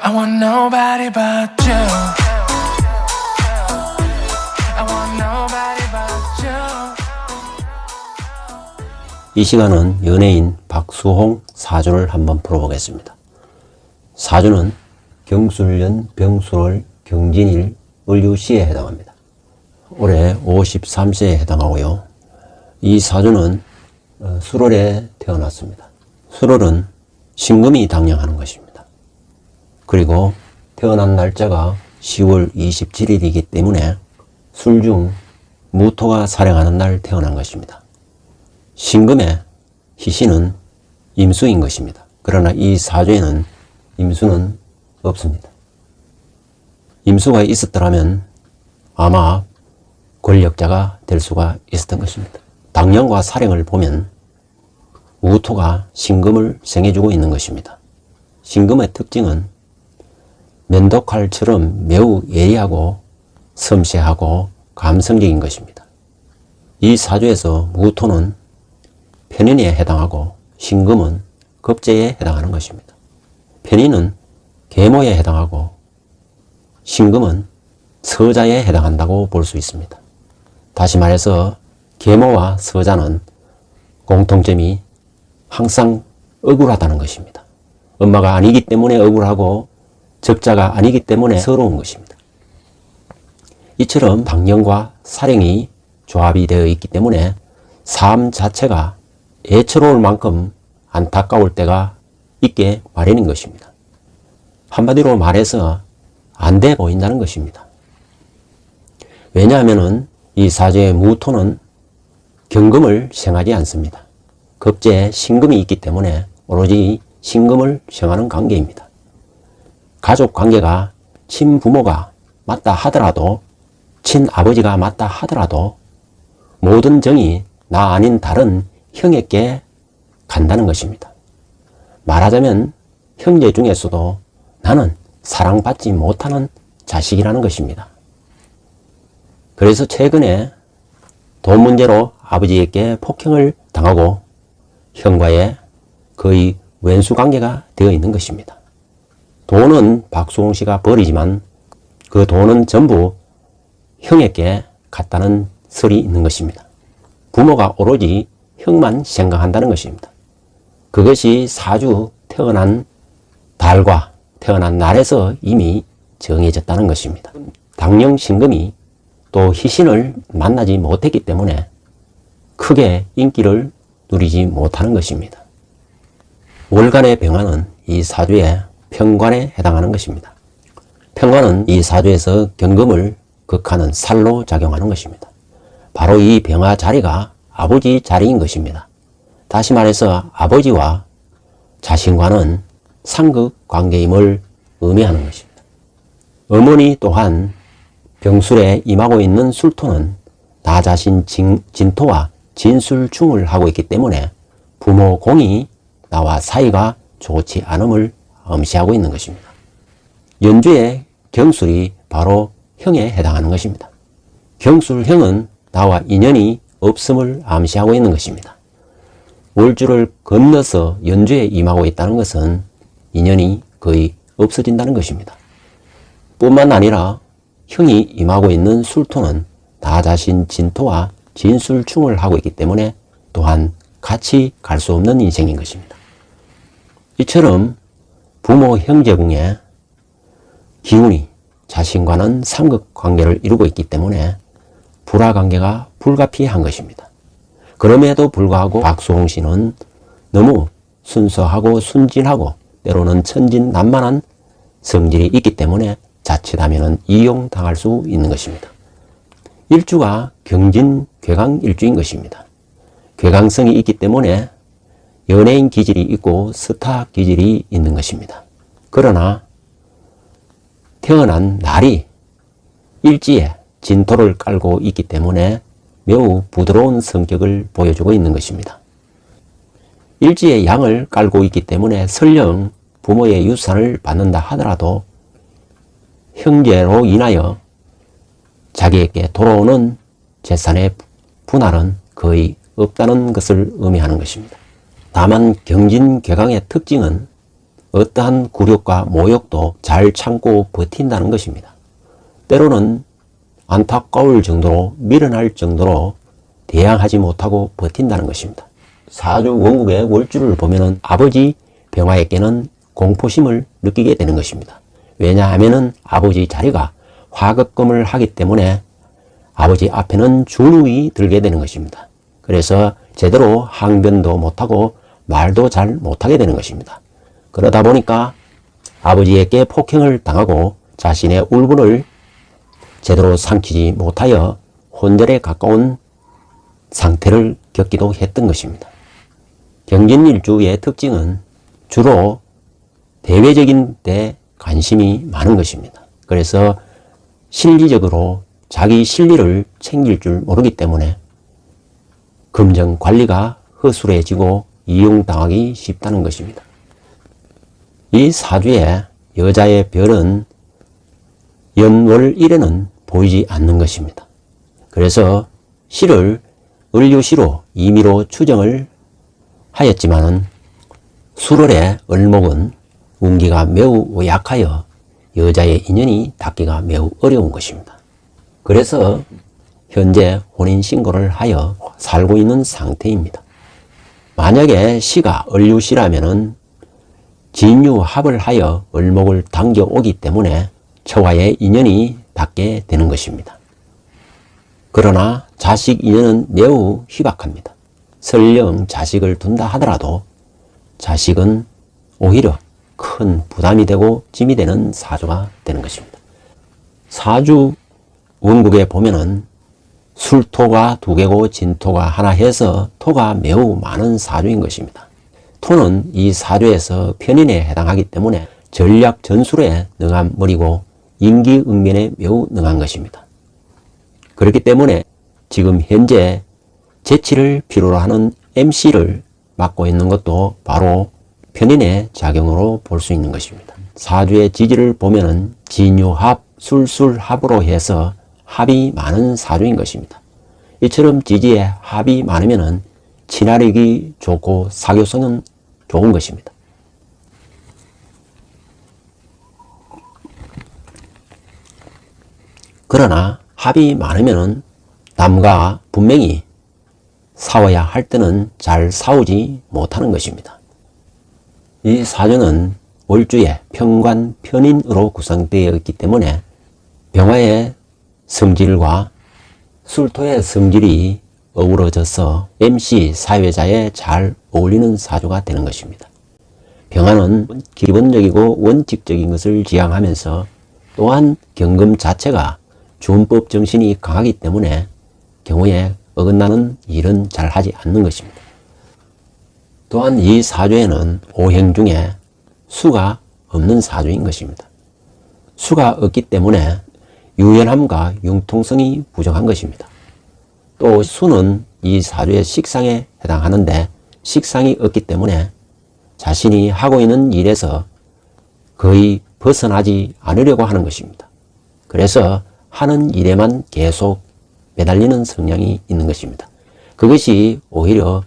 I want nobody but you. I want nobody but you. 이 시간은 연예인 박수홍 사주를 한번 풀어보겠습니다. 사주는 경술년 병술월 경진일 을유시에 해당합니다. 올해 53세에 해당하고요. 이 사주는 술월에 태어났습니다. 술월은 신금이 당령하는 것입니다. 그리고 태어난 날짜가 10월 27일이기 때문에 술중 무토가 살행하는 날 태어난 것입니다. 신금의 희신은 임수인 것입니다. 그러나 이 사주에는 임수는 없습니다. 임수가 있었더라면 아마 권력자가 될 수가 있었던 것입니다. 당령과 살행을 보면 무토가 신금을 생해주고 있는 것입니다. 신금의 특징은 면도칼처럼 매우 예리하고 섬세하고 감성적인 것입니다. 이 사주에서 무토는 편인에 해당하고 신금은 겁재에 해당하는 것입니다. 편인은 계모에 해당하고 신금은 서자에 해당한다고 볼 수 있습니다. 다시 말해서 계모와 서자는 공통점이 항상 억울하다는 것입니다. 엄마가 아니기 때문에 억울하고 적자가 아니기 때문에 서러운 것입니다. 이처럼 당령과 살행이 조합이 되어 있기 때문에 삶 자체가 애처로울 만큼 안타까울 때가 있게 마련인 것입니다. 한마디로 말해서 안 돼 보인다는 것입니다. 왜냐하면 이 사주의 무토는 경금을 생하지 않습니다. 겁재에 신금이 있기 때문에 오로지 신금을 생하는 관계입니다. 가족 관계가 친부모가 맞다 하더라도 친아버지가 맞다 하더라도 모든 정이 나 아닌 다른 형에게 간다는 것입니다. 말하자면 형제 중에서도 나는 사랑받지 못하는 자식이라는 것입니다. 그래서 최근에 돈 문제로 아버지에게 폭행을 당하고 형과의 거의 왼수 관계가 되어 있는 것입니다. 돈은 박수홍 씨가 버리지만 그 돈은 전부 형에게 갔다는 설이 있는 것입니다. 부모가 오로지 형만 생각한다는 것입니다. 그것이 사주 태어난 달과 태어난 날에서 이미 정해졌다는 것입니다. 당령 신금이 또 희신을 만나지 못했기 때문에 크게 인기를 누리지 못하는 것입니다. 월간의 병화는 이 사주의 편관에 해당하는 것입니다. 편관은 이 사주에서 경금을 극하는 살로 작용하는 것입니다. 바로 이 병화 자리가 아버지 자리인 것입니다. 다시 말해서 아버지와 자신과는 상극 관계임을 의미하는 것입니다. 어머니 또한 병술에 임하고 있는 술토는 나 자신 진토와 진술충을 하고 있기 때문에 부모 공이 나와 사이가 좋지 않음을 암시하고 있는 것입니다. 연주의 경술이 바로 형에 해당하는 것입니다. 경술형은 나와 인연이 없음을 암시하고 있는 것입니다. 월주를 건너서 연주에 임하고 있다는 것은 인연이 거의 없어진다는 것입니다. 뿐만 아니라 형이 임하고 있는 술토는 나 자신 진토와 진술충을 하고 있기 때문에 또한 같이 갈 수 없는 인생인 것입니다. 이처럼 부모 형제궁에 기운이 자신과는 상극 관계를 이루고 있기 때문에 불화관계가 불가피한 것입니다. 그럼에도 불구하고 박수홍 씨는 너무 순수하고 순진하고 때로는 천진난만한 성질이 있기 때문에 자칫하면 이용당할 수 있는 것입니다. 일주가 경진 괴강 일주인 것입니다. 괴강성이 있기 때문에 연예인 기질이 있고 스타 기질이 있는 것입니다. 그러나 태어난 날이 일지에 진토를 깔고 있기 때문에 매우 부드러운 성격을 보여주고 있는 것입니다. 일지에 양을 깔고 있기 때문에 설령 부모의 유산을 받는다 하더라도 형제로 인하여 자기에게 돌아오는 재산의 분할은 거의 없다는 것을 의미하는 것입니다. 다만 경진괴강의 특징은 어떠한 굴욕과 모욕도 잘 참고 버틴다는 것입니다. 때로는 안타까울 정도로 미련할 정도로 대항하지 못하고 버틴다는 것입니다. 사주 원국의 월주를 보면은 아버지 병화에게는 공포심을 느끼게 되는 것입니다. 왜냐하면은 아버지 자리가 화급금을 하기 때문에 아버지 앞에는 주눅이 들게 되는 것입니다. 그래서 제대로 항변도 못하고 말도 잘 못하게 되는 것입니다. 그러다 보니까 아버지에게 폭행을 당하고 자신의 울분을 제대로 삼키지 못하여 혼절에 가까운 상태를 겪기도 했던 것입니다. 경진일주의 특징은 주로 대외적인 데 관심이 많은 것입니다. 그래서 실리적으로 자기 실리를 챙길 줄 모르기 때문에 금전 관리가 허술해지고 이용당하기 쉽다는 것입니다. 이 사주에 여자의 별은 연월일에는 보이지 않는 것입니다. 그래서 시를 을유시로 임의로 추정을 하였지만은 수월의 을목은 운기가 매우 약하여 여자의 인연이 닿기가 매우 어려운 것입니다. 그래서 현재 혼인신고를 하여 살고 있는 상태입니다. 만약에 시가 을유시라면은 진유합을 하여 을목을 당겨오기 때문에 처와의 인연이 닿게 되는 것입니다. 그러나 자식 인연은 매우 희박합니다. 설령 자식을 둔다 하더라도 자식은 오히려 큰 부담이 되고 짐이 되는 사주가 되는 것입니다. 사주 원국에 보면은 술토가 2개고 진토가 하나 해서 토가 매우 많은 사주인 것입니다. 토는 이 사주에서 편인에 해당하기 때문에 전략 전술에 능한 머리고 인기응변에 매우 능한 것입니다. 그렇기 때문에 지금 현재 재치를 필요로 하는 MC를 맡고 있는 것도 바로 편인의 작용으로 볼 수 있는 것입니다. 사주의 지지를 보면은 진유합, 술술합으로 해서 합이 많은 사주인 것입니다. 이처럼 지지에 합이 많으면은 친화력이 좋고 사교성은 좋은 것입니다. 그러나 합이 많으면은 남과 분명히 싸워야 할 때는 잘 싸우지 못하는 것입니다. 이 사주는 월주에 편관 편인으로 구성되어 있기 때문에 병화의 성질과 술토의 성질이 어우러져서 MC 사회자에 잘 어울리는 사주가 되는 것입니다. 병화는 기본적이고 원칙적인 것을 지향하면서 또한 경금 자체가 준법 정신이 강하기 때문에 경우에 어긋나는 일은 잘 하지 않는 것입니다. 또한 이 사주에는 오행 중에 수가 없는 사주인 것입니다. 수가 없기 때문에 유연함과 융통성이 부족한 것입니다. 또 수는 이 사주의 식상에 해당하는데 식상이 없기 때문에 자신이 하고 있는 일에서 거의 벗어나지 않으려고 하는 것입니다. 그래서 하는 일에만 계속 매달리는 성향이 있는 것입니다. 그것이 오히려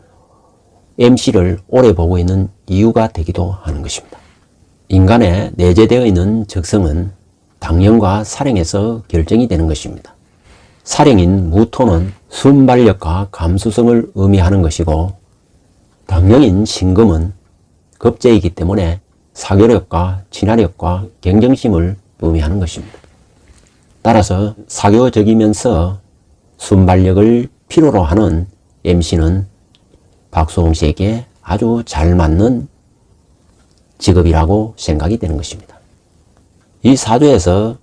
MC를 오래 보고 있는 이유가 되기도 하는 것입니다. 인간에 내재되어 있는 적성은 당령과 사령에서 결정이 되는 것입니다. 사령인 무토는 순발력과 감수성을 의미하는 것이고 당령인 신금은 겁재이기 때문에 사교력과 친화력과 경쟁심을 의미하는 것입니다. 따라서 사교적이면서 순발력을 필요로 하는 MC는 박수홍 씨에게 아주 잘 맞는 직업이라고 생각이 되는 것입니다. 이 사주에서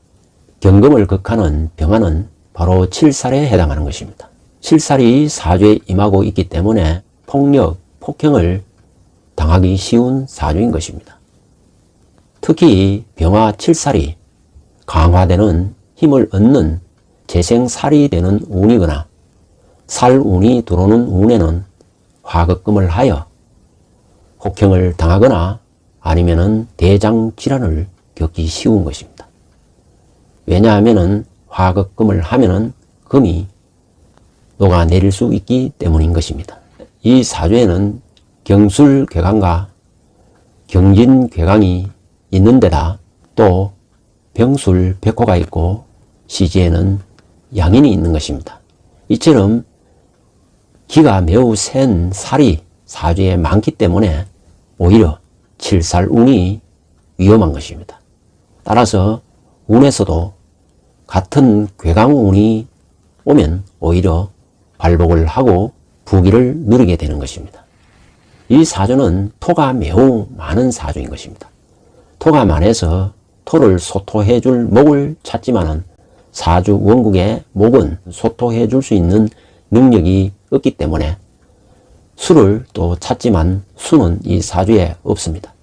경금을 극하는 병화는 바로 칠살에 해당하는 것입니다. 칠살이 사주에 임하고 있기 때문에 폭력, 폭행을 당하기 쉬운 사주인 것입니다. 특히 병화 칠살이 강화되는 힘을 얻는 재생살이 되는 운이거나 살운이 들어오는 운에는 화급금을 하여 혹형을 당하거나 아니면은 대장 질환을 겪기 쉬운 것입니다. 왜냐하면은 화급금을 하면은 금이 녹아내릴 수 있기 때문인 것입니다. 이 사주에는 경술괴간과 경진괴강이 있는 데다 또 병술, 백호가 있고 시지에는 양인이 있는 것입니다. 이처럼 기가 매우 센 살이 사주에 많기 때문에 오히려 칠살운이 위험한 것입니다. 따라서 운에서도 같은 괴강운이 오면 오히려 발복을 하고 부귀를 누리게 되는 것입니다. 이 사주는 토가 매우 많은 사주인 것입니다. 토가 많아서 토를 소토해 줄 목을 찾지만은 사주 원국의 목은 소토해 줄 수 있는 능력이 없기 때문에 수를 또 찾지만 수는 이 사주에 없습니다.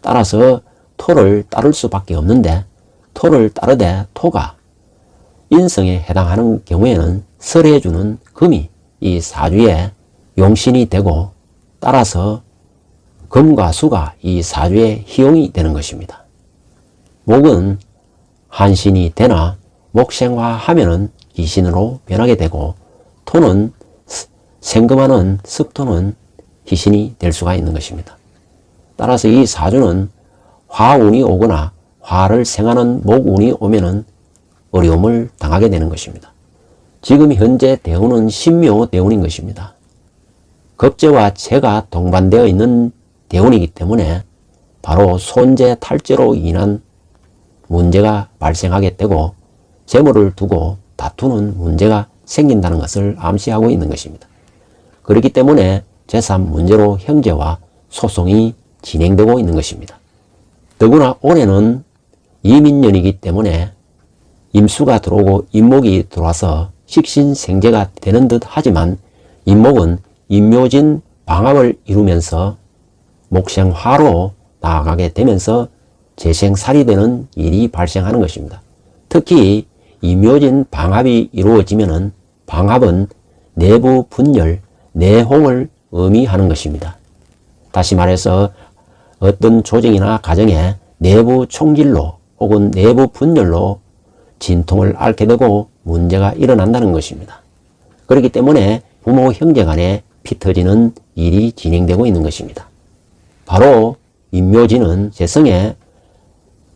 따라서 토를 따를 수밖에 없는데 토를 따르되 토가 인성에 해당하는 경우에는 설해주는 금이 이 사주의 용신이 되고 따라서 금과 수가 이 사주의 희용이 되는 것입니다. 목은 한신이 되나 목생화하면은 기신으로 변하게 되고 토는 생금하는 습토는 희신이 될 수가 있는 것입니다. 따라서 이 사주는 화운이 오거나 화를 생하는 목운이 오면은 어려움을 당하게 되는 것입니다. 지금 현재 대운은 신묘 대운인 것입니다. 겁재와 재가 동반되어 있는 대운이기 때문에 바로 손재 탈재로 인한 문제가 발생하게 되고 재물을 두고 다투는 문제가 생긴다는 것을 암시하고 있는 것입니다. 그렇기 때문에 재산 문제로 형제와 소송이 진행되고 있는 것입니다. 더구나 올해는 이민년이기 때문에 임수가 들어오고 임목이 들어와서 식신생재가 되는 듯 하지만 임목은 임묘진 방합을 이루면서 목생화로 나아가게 되면서 재생살이 되는 일이 발생하는 것입니다. 특히 임묘진 방합이 이루어지면은 방합은 내부 분열, 내홍을 의미하는 것입니다. 다시 말해서 어떤 조직이나 가정의 내부 총질로 혹은 내부 분열로 진통을 앓게 되고 문제가 일어난다는 것입니다. 그렇기 때문에 부모 형제 간에 피 터지는 일이 진행되고 있는 것입니다. 바로 임묘진은 재성의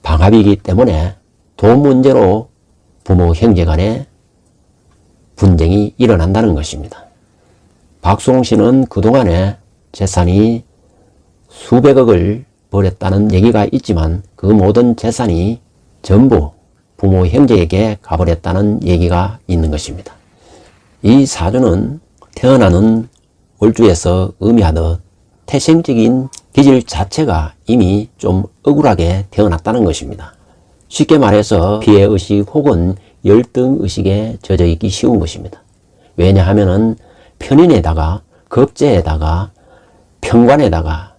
방합이기 때문에 돈 문제로 부모 형제 간에 분쟁이 일어난다는 것입니다. 박수홍 씨는 그동안에 재산이 수백억을 벌였다는 얘기가 있지만 그 모든 재산이 전부 부모 형제에게 가버렸다는 얘기가 있는 것입니다. 이 사주는 태어나는 월주에서 의미하듯 태생적인 기질 자체가 이미 좀 억울하게 태어났다는 것입니다. 쉽게 말해서 피해의식 혹은 열등의식에 젖어 있기 쉬운 것입니다. 왜냐하면 편인에다가 겁재에다가 평관에다가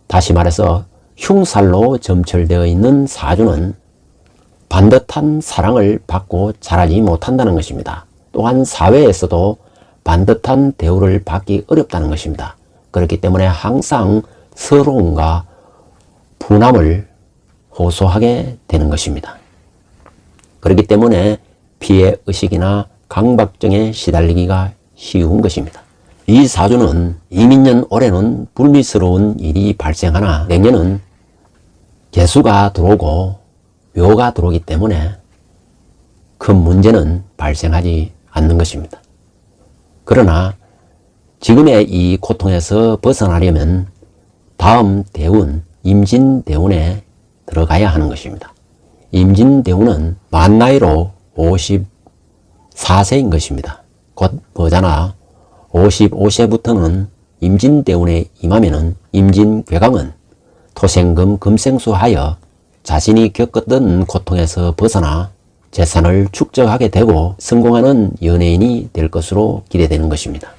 다시 말해서 흉살로 점철되어 있는 사주는 반듯한 사랑을 받고 자라지 못한다는 것입니다. 또한 사회에서도 반듯한 대우를 받기 어렵다는 것입니다. 그렇기 때문에 항상 서러움과 분함을 호소하게 되는 것입니다. 그렇기 때문에 피해의식이나 강박증에 시달리기가 쉬운 것입니다. 이 사주는 이민년 올해는 불미스러운 일이 발생하나 내년은 개수가 들어오고 묘가 들어오기 때문에 큰 문제는 발생하지 않는 것입니다. 그러나 지금의 이 고통에서 벗어나려면 다음 대운, 임진대운에 들어가야 하는 것입니다. 임진대운은 만 나이로 54세인 것입니다. 곧 머자나 55세부터는 임진대운에 임하면은 임진괴강은 토생금 금생수하여 자신이 겪었던 고통에서 벗어나 재산을 축적하게 되고 성공하는 연예인이 될 것으로 기대되는 것입니다.